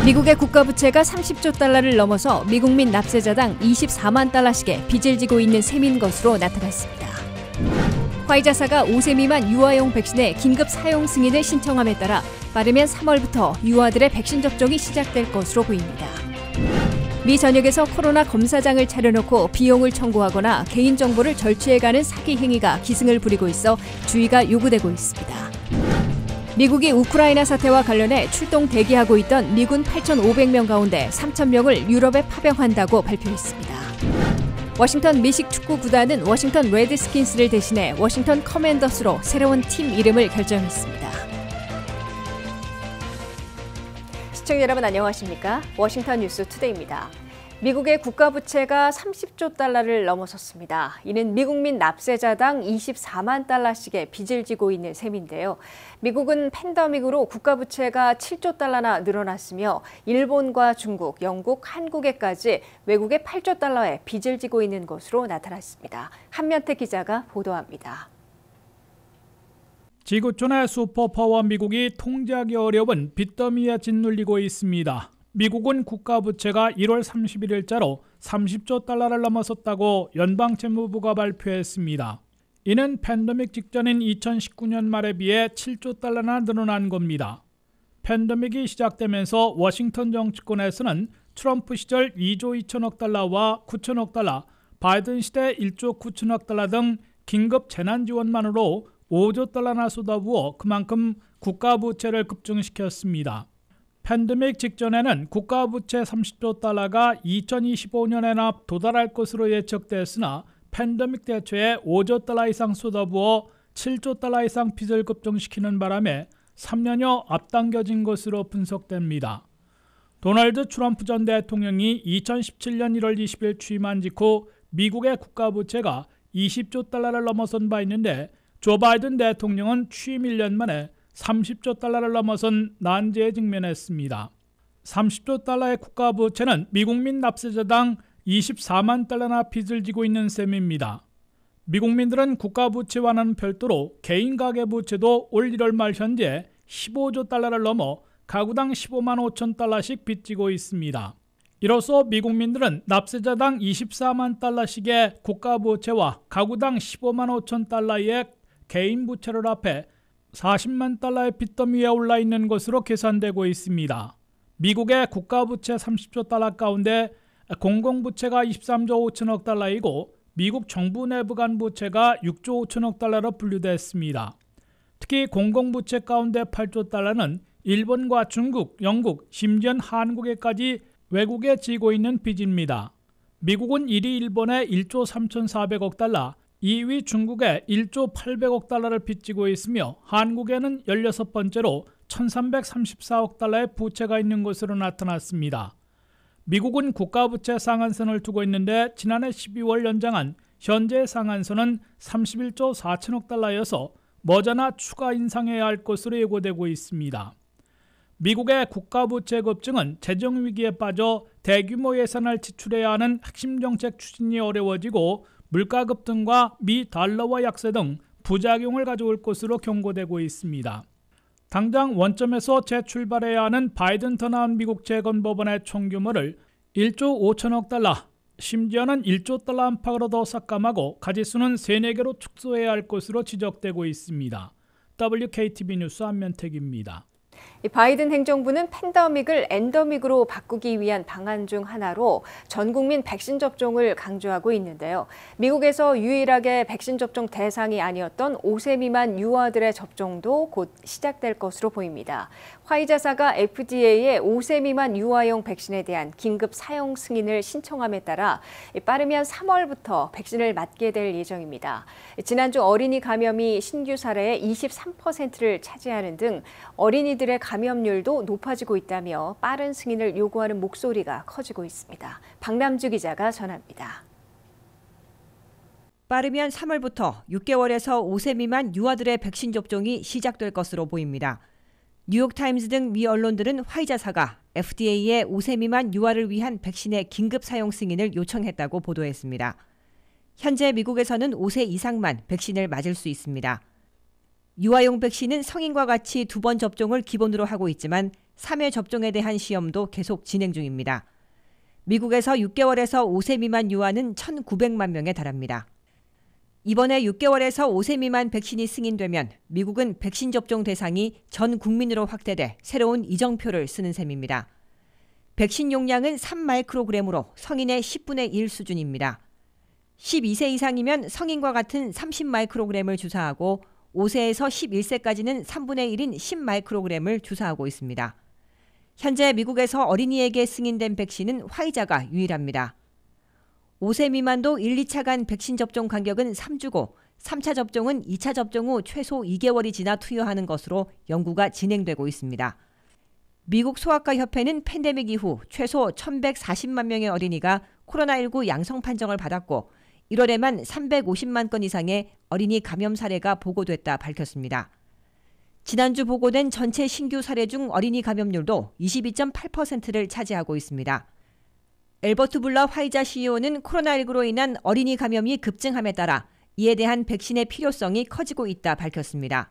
미국의 국가부채가 30조 달러를 넘어서 미국민 납세자당 24만 달러씩의 빚을 지고 있는 셈인 것으로 나타났습니다. 화이자사가 5세 미만 유아용 백신의 긴급 사용 승인을 신청함에 따라 빠르면 3월부터 유아들의 백신 접종이 시작될 것으로 보입니다. 미 전역에서 코로나 검사장을 차려놓고 비용을 청구하거나 개인정보를 절취해가는 사기 행위가 기승을 부리고 있어 주의가 요구되고 있습니다. 미국이 우크라이나 사태와 관련해 출동 대기하고 있던 미군 8,500명 가운데 3,000명을 유럽에 파병한다고 발표했습니다. 워싱턴 미식 축구 구단은 워싱턴 레드스킨스를 대신해 워싱턴 커맨더스로 새로운 팀 이름을 결정했습니다. 시청자 여러분 안녕하십니까? 워싱턴 뉴스 투데이입니다. 미국의 국가부채가 30조 달러를 넘어섰습니다. 이는 미국민 납세자당 24만 달러씩의 빚을 지고 있는 셈인데요. 미국은 팬데믹으로 국가부채가 7조 달러나 늘어났으며 일본과 중국, 영국, 한국에까지 외국의 8조 달러의 빚을 지고 있는 것으로 나타났습니다. 한면태 기자가 보도합니다. 지구촌의 슈퍼파워 미국이 통제하기 어려운 빚더미에 짓눌리고 있습니다. 미국은 국가부채가 1월 31일자로 30조 달러를 넘어섰다고 연방채무부가 발표했습니다. 이는 팬데믹 직전인 2019년 말에 비해 7조 달러나 늘어난 겁니다. 팬데믹이 시작되면서 워싱턴 정치권에서는 트럼프 시절 2조 2천억 달러와 9천억 달러, 바이든 시대 1조 9천억 달러 등 긴급 재난지원만으로 5조 달러나 쏟아부어 그만큼 국가부채를 급증시켰습니다. 팬데믹 직전에는 국가부채 30조 달러가 2025년에나 도달할 것으로 예측됐으나 팬데믹 대처에 5조 달러 이상 쏟아부어 7조 달러 이상 빚을 급증시키는 바람에 3년여 앞당겨진 것으로 분석됩니다. 도널드 트럼프 전 대통령이 2017년 1월 20일 취임한 직후 미국의 국가부채가 20조 달러를 넘어선 바 있는데 조 바이든 대통령은 취임 1년 만에 30조 달러를 넘어선 난제에 직면했습니다. 30조 달러의 국가부채는 미국민 납세자당 24만 달러나 빚을 지고 있는 셈입니다. 미국민들은 국가부채와는 별도로 개인 가계부채도 올 1월 말 현재 15조 달러를 넘어 가구당 15만 5천 달러씩 빚지고 있습니다. 이로써 미국민들은 납세자당 24만 달러씩의 국가부채와 가구당 15만 5천 달러의 개인 부채를 합해 40만 달러의 빚더미 위에 올라 있는 것으로 계산되고 있습니다. 미국의 국가부채 30조 달러 가운데 공공부채가 23조 5천억 달러이고 미국 정부 내부 간 부채가 6조 5천억 달러로 분류됐습니다. 특히 공공부채 가운데 8조 달러는 일본과 중국, 영국, 심지어 한국에까지 외국에 지고 있는 빚입니다. 미국은 1위 일본에 1조 3,400억 달러, 2위 중국에 1조 800억 달러를 빚지고 있으며 한국에는 16번째로 1,334억 달러의 부채가 있는 것으로 나타났습니다. 미국은 국가부채 상한선을 두고 있는데 지난해 12월 연장한 현재 상한선은 31조 4천억 달러여서 머지않아 추가 인상해야 할 것으로 예고되고 있습니다. 미국의 국가부채 급증은 재정위기에 빠져 대규모 예산을 지출해야 하는 핵심 정책 추진이 어려워지고 물가 급등과 미 달러화 약세 등 부작용을 가져올 것으로 경고되고 있습니다. 당장 원점에서 재출발해야 하는 바이든 더 나은 미국 재건법원의 총규모를 1조 5천억 달러, 심지어는 1조 달러 안팎으로 더 삭감하고 가지수는 3-4개로 축소해야 할 것으로 지적되고 있습니다. WKTV 뉴스 안면택입니다. 바이든 행정부는 팬데믹을 엔데믹으로 바꾸기 위한 방안 중 하나로 전 국민 백신 접종을 강조하고 있는데요. 미국에서 유일하게 백신 접종 대상이 아니었던 5세 미만 유아들의 접종도 곧 시작될 것으로 보입니다. 화이자사가 FDA에 5세 미만 유아용 백신에 대한 긴급 사용 승인을 신청함에 따라 빠르면 3월부터 백신을 맞게 될 예정입니다. 지난주 어린이 감염이 신규 사례의 23%를 차지하는 등 어린이들의 감염률도 높아지고 있다며 빠른 승인을 요구하는 목소리가 커지고 있습니다. 박남주 기자가 전합니다. 빠르면 3월부터 6개월에서 5세 미만 유아들의 백신 접종이 시작될 것으로 보입니다. 뉴욕타임스 등 미 언론들은 화이자사가 FDA에 5세 미만 유아를 위한 백신의 긴급 사용 승인을 요청했다고 보도했습니다. 현재 미국에서는 5세 이상만 백신을 맞을 수 있습니다. 유아용 백신은 성인과 같이 2번 접종을 기본으로 하고 있지만 3회 접종에 대한 시험도 계속 진행 중입니다. 미국에서 6개월에서 5세 미만 유아는 1,900만 명에 달합니다. 이번에 6개월에서 5세 미만 백신이 승인되면 미국은 백신 접종 대상이 전 국민으로 확대돼 새로운 이정표를 쓰는 셈입니다. 백신 용량은 3마이크로그램으로 성인의 10분의 1 수준입니다. 12세 이상이면 성인과 같은 30마이크로그램을 주사하고 5세에서 11세까지는 3분의 1인 10마이크로그램을 주사하고 있습니다. 현재 미국에서 어린이에게 승인된 백신은 화이자가 유일합니다. 5세 미만도 1, 2차 간 백신 접종 간격은 3주고 3차 접종은 2차 접종 후 최소 2개월이 지나 투여하는 것으로 연구가 진행되고 있습니다. 미국 소아과 협회는 팬데믹 이후 최소 1,140만 명의 어린이가 코로나19 양성 판정을 받았고 1월에만 350만 건 이상의 어린이 감염 사례가 보고됐다 밝혔습니다. 지난주 보고된 전체 신규 사례 중 어린이 감염률도 22.8%를 차지하고 있습니다. 엘버트 불러 화이자 CEO는 코로나19로 인한 어린이 감염이 급증함에 따라 이에 대한 백신의 필요성이 커지고 있다 밝혔습니다.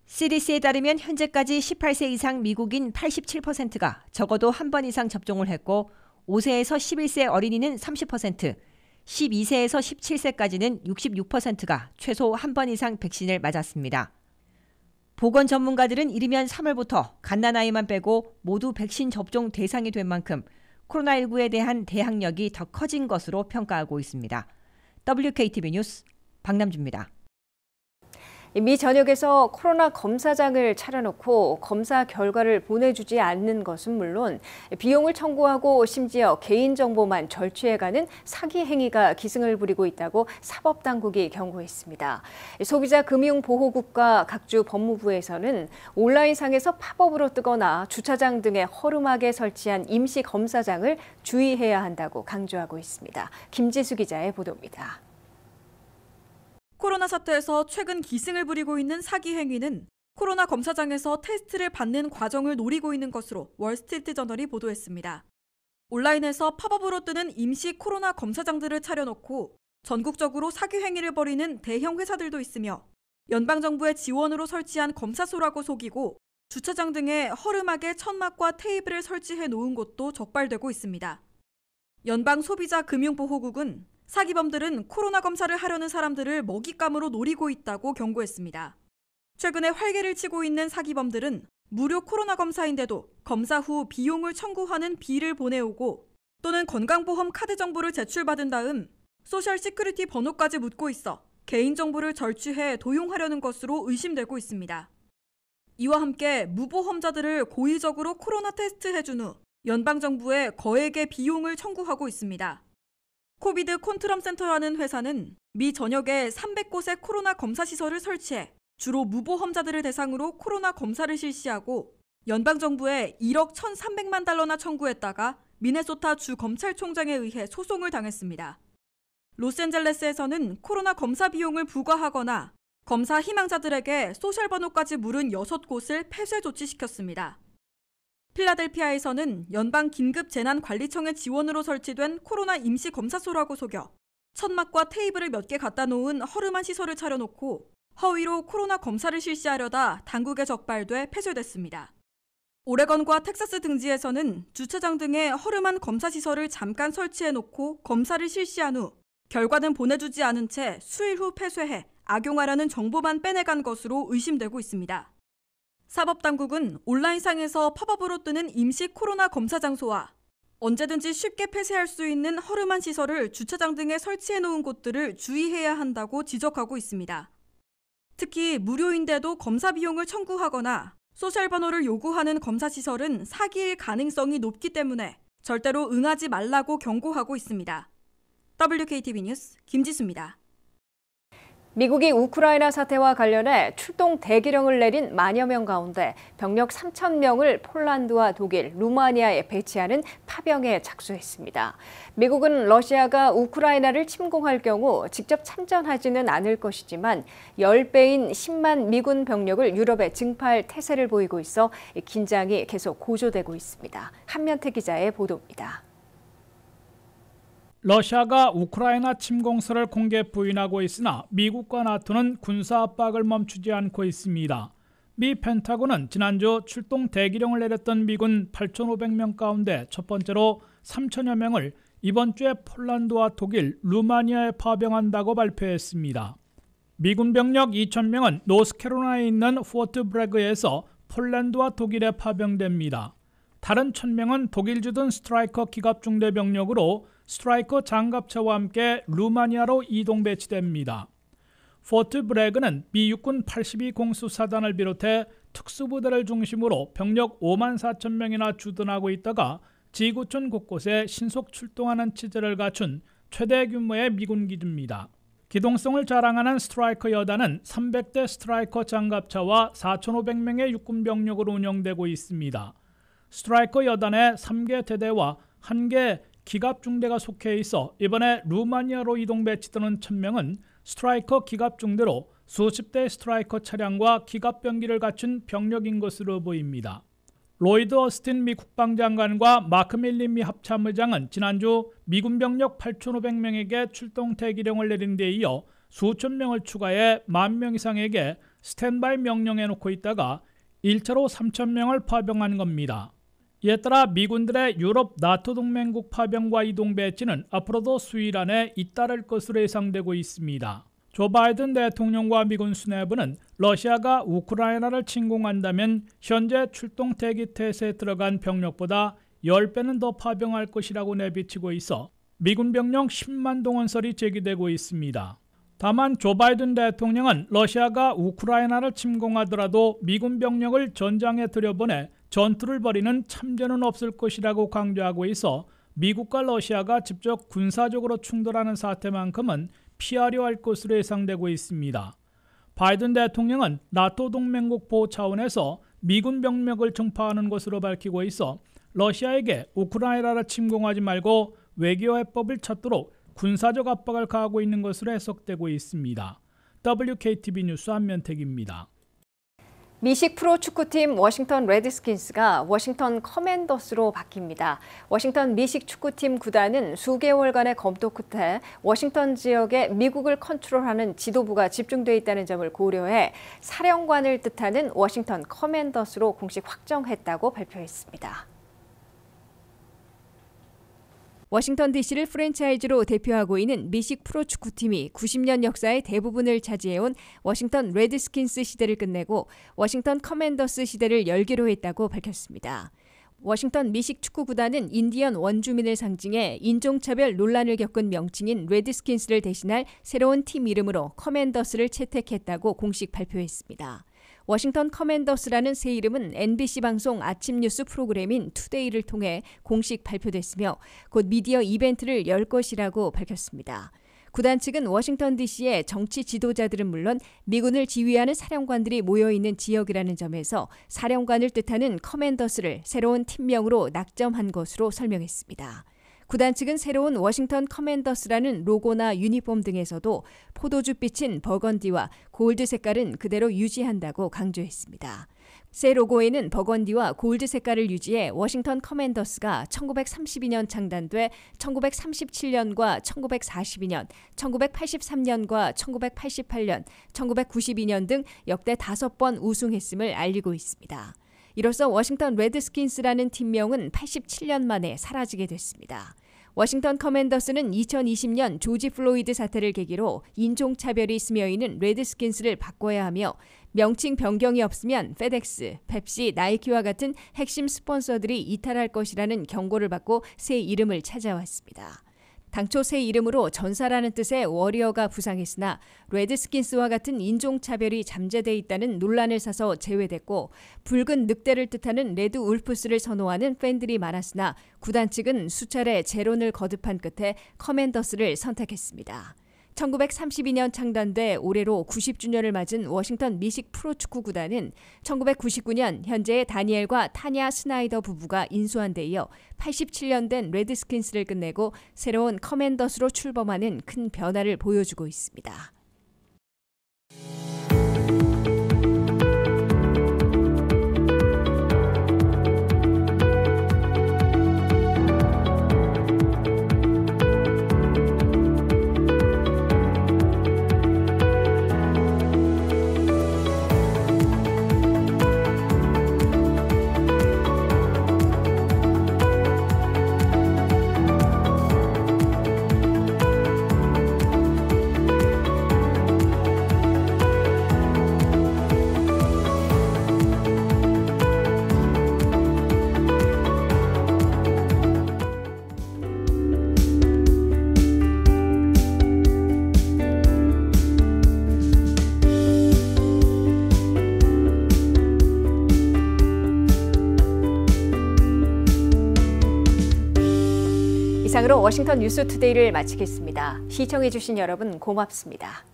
CDC에 따르면 현재까지 18세 이상 미국인 87%가 적어도 한 번 이상 접종을 했고 5세에서 11세 어린이는 30%, 12세에서 17세까지는 66%가 최소 한 번 이상 백신을 맞았습니다. 보건 전문가들은 이르면 3월부터 갓난아이만 빼고 모두 백신 접종 대상이 된 만큼 코로나19에 대한 대항력이 더 커진 것으로 평가하고 있습니다. WKTV 뉴스 박남주입니다. 미 전역에서 코로나 검사장을 차려놓고 검사 결과를 보내주지 않는 것은 물론 비용을 청구하고 심지어 개인정보만 절취해가는 사기 행위가 기승을 부리고 있다고 사법당국이 경고했습니다. 소비자금융보호국과 각주 법무부에서는 온라인상에서 팝업으로 뜨거나 주차장 등에 허름하게 설치한 임시 검사장을 주의해야 한다고 강조하고 있습니다. 김지수 기자의 보도입니다. 코로나 사태에서 최근 기승을 부리고 있는 사기 행위는 코로나 검사장에서 테스트를 받는 과정을 노리고 있는 것으로 월스트리트저널이 보도했습니다. 온라인에서 팝업으로 뜨는 임시 코로나 검사장들을 차려놓고 전국적으로 사기 행위를 벌이는 대형 회사들도 있으며 연방정부의 지원으로 설치한 검사소라고 속이고 주차장 등에 허름하게 천막과 테이블을 설치해 놓은 곳도 적발되고 있습니다. 연방소비자금융보호국은 사기범들은 코로나 검사를 하려는 사람들을 먹잇감으로 노리고 있다고 경고했습니다. 최근에 활개를 치고 있는 사기범들은 무료 코로나 검사인데도 검사 후 비용을 청구하는 비를 보내오고 또는 건강보험 카드 정보를 제출받은 다음 소셜 시큐리티 번호까지 묻고 있어 개인정보를 절취해 도용하려는 것으로 의심되고 있습니다. 이와 함께 무보험자들을 고의적으로 코로나 테스트 해준 후 연방정부에 거액의 비용을 청구하고 있습니다. 코비드 컨트럼 센터라는 회사는 미 전역에 300곳의 코로나 검사 시설을 설치해 주로 무보험자들을 대상으로 코로나 검사를 실시하고 연방정부에 1억 1,300만 달러나 청구했다가 미네소타 주 검찰총장에 의해 소송을 당했습니다. 로스앤젤레스에서는 코로나 검사 비용을 부과하거나 검사 희망자들에게 소셜번호까지 물은 6곳을 폐쇄 조치시켰습니다. 필라델피아에서는 연방 긴급재난관리청의 지원으로 설치된 코로나 임시검사소라고 속여 천막과 테이블을 몇 개 갖다 놓은 허름한 시설을 차려놓고 허위로 코로나 검사를 실시하려다 당국에 적발돼 폐쇄됐습니다. 오레건과 텍사스 등지에서는 주차장 등에 허름한 검사시설을 잠깐 설치해놓고 검사를 실시한 후 결과는 보내주지 않은 채 수일 후 폐쇄해 악용하려는 정보만 빼내간 것으로 의심되고 있습니다. 사법당국은 온라인상에서 팝업으로 뜨는 임시 코로나 검사 장소와 언제든지 쉽게 폐쇄할 수 있는 허름한 시설을 주차장 등에 설치해놓은 곳들을 주의해야 한다고 지적하고 있습니다. 특히 무료인데도 검사 비용을 청구하거나 소셜번호를 요구하는 검사시설은 사기일 가능성이 높기 때문에 절대로 응하지 말라고 경고하고 있습니다. WKTV 뉴스 김지수입니다. 미국이 우크라이나 사태와 관련해 출동 대기령을 내린 만여 명 가운데 병력 3,000명을 폴란드와 독일, 루마니아에 배치하는 파병에 착수했습니다. 미국은 러시아가 우크라이나를 침공할 경우 직접 참전하지는 않을 것이지만 10배인 10만 미군 병력을 유럽에 증파할 태세를 보이고 있어 긴장이 계속 고조되고 있습니다. 한면태 기자의 보도입니다. 러시아가 우크라이나 침공설을 공개 부인하고 있으나 미국과 나토는 군사 압박을 멈추지 않고 있습니다. 미 펜타곤은 지난주 출동 대기령을 내렸던 미군 8,500명 가운데 첫 번째로 3천여 명을 이번 주에 폴란드와 독일, 루마니아에 파병한다고 발표했습니다. 미군 병력 2,000명은 노스캐롤라이나에 있는 포트 브래그에서 폴란드와 독일에 파병됩니다. 다른 1,000명은 독일 주둔 스트라이커 기갑중대 병력으로 스트라이커 장갑차와 함께 루마니아로 이동 배치됩니다. 포트 브래그는 미 육군 82공수사단을 비롯해 특수부대를 중심으로 병력 5만 4천 명이나 주둔하고 있다가 지구촌 곳곳에 신속 출동하는 체제를 갖춘 최대 규모의 미군 기지입니다. 기동성을 자랑하는 스트라이커 여단은 300대 스트라이커 장갑차와 4,500명의 육군 병력으로 운영되고 있습니다. 스트라이커 여단의 3개 대대와 1개 기갑중대가 속해 있어 이번에 루마니아로 이동 배치되는 1,000명은 스트라이커 기갑중대로 수십 대의 스트라이커 차량과 기갑병기를 갖춘 병력인 것으로 보입니다. 로이드 어스틴 미 국방장관과 마크 밀리 미 합참의장은 지난주 미군 병력 8,500명에게 출동 대기령을 내린 데 이어 수천 명을 추가해 10,000명 이상에게 스탠바이 명령해놓고 있다가 1차로 3,000명을 파병한 겁니다. 이에 따라 미군들의 유럽 나토 동맹국 파병과 이동 배치는 앞으로도 수일 안에 잇따를 것으로 예상되고 있습니다. 조 바이든 대통령과 미군 수뇌부는 러시아가 우크라이나를 침공한다면 현재 출동 대기 태세에 들어간 병력보다 10배는 더 파병할 것이라고 내비치고 있어 미군 병력 10만 동원설이 제기되고 있습니다. 다만 조 바이든 대통령은 러시아가 우크라이나를 침공하더라도 미군 병력을 전장에 들여보내 전투를 벌이는 참전은 없을 것이라고 강조하고 있어 미국과 러시아가 직접 군사적으로 충돌하는 사태만큼은 피하려 할 것으로 예상되고 있습니다. 바이든 대통령은 나토 동맹국 보호 차원에서 미군 병력을 증파하는 것으로 밝히고 있어 러시아에게 우크라이나를 침공하지 말고 외교 해법을 찾도록 군사적 압박을 가하고 있는 것으로 해석되고 있습니다. WKTV 뉴스 한면택입니다. 미식 프로축구팀 워싱턴 레드스킨스가 워싱턴 커맨더스로 바뀝니다. 워싱턴 미식 축구팀 구단은 수개월간의 검토 끝에 워싱턴 지역에 미국을 컨트롤하는 지도부가 집중돼 있다는 점을 고려해 사령관을 뜻하는 워싱턴 커맨더스로 공식 확정했다고 발표했습니다. 워싱턴 DC를 프랜차이즈로 대표하고 있는 미식 프로축구팀이 90년 역사의 대부분을 차지해온 워싱턴 레드스킨스 시대를 끝내고 워싱턴 커맨더스 시대를 열기로 했다고 밝혔습니다. 워싱턴 미식 축구구단은 인디언 원주민을 상징해 인종차별 논란을 겪은 명칭인 레드스킨스를 대신할 새로운 팀 이름으로 커맨더스를 채택했다고 공식 발표했습니다. 워싱턴 커맨더스라는 새 이름은 NBC 방송 아침 뉴스 프로그램인 투데이를 통해 공식 발표됐으며 곧 미디어 이벤트를 열 것이라고 밝혔습니다. 구단 측은 워싱턴 DC의 정치 지도자들은 물론 미군을 지휘하는 사령관들이 모여있는 지역이라는 점에서 사령관을 뜻하는 커맨더스를 새로운 팀명으로 낙점한 것으로 설명했습니다. 구단 측은 새로운 워싱턴 커맨더스라는 로고나 유니폼 등에서도 포도주빛인 버건디와 골드 색깔은 그대로 유지한다고 강조했습니다. 새 로고에는 버건디와 골드 색깔을 유지해 워싱턴 커맨더스가 1932년 창단돼 1937년과 1942년, 1983년과 1988년, 1992년 등 역대 5번 우승했음을 알리고 있습니다. 이로써 워싱턴 레드스킨스라는 팀명은 87년 만에 사라지게 됐습니다. 워싱턴 커맨더스는 2020년 조지 플로이드 사태를 계기로 인종차별이 스며있는 레드스킨스를 바꿔야 하며 명칭 변경이 없으면 페덱스, 펩시, 나이키와 같은 핵심 스폰서들이 이탈할 것이라는 경고를 받고 새 이름을 찾아왔습니다. 당초 새 이름으로 전사라는 뜻의 워리어가 부상했으나 레드스킨스와 같은 인종차별이 잠재돼 있다는 논란을 사서 제외됐고 붉은 늑대를 뜻하는 레드 울프스를 선호하는 팬들이 많았으나 구단 측은 수차례 재론을 거듭한 끝에 커맨더스를 선택했습니다. 1932년 창단돼 올해로 90주년을 맞은 워싱턴 미식 프로축구 구단은 1999년 현재의 다니엘과 타냐 스나이더 부부가 인수한 데 이어 87년 된 레드스킨스를 끝내고 새로운 커맨더스로 출범하는 큰 변화를 보여주고 있습니다. 이상으로 워싱턴 뉴스투데이를 마치겠습니다. 시청해주신 여러분 고맙습니다.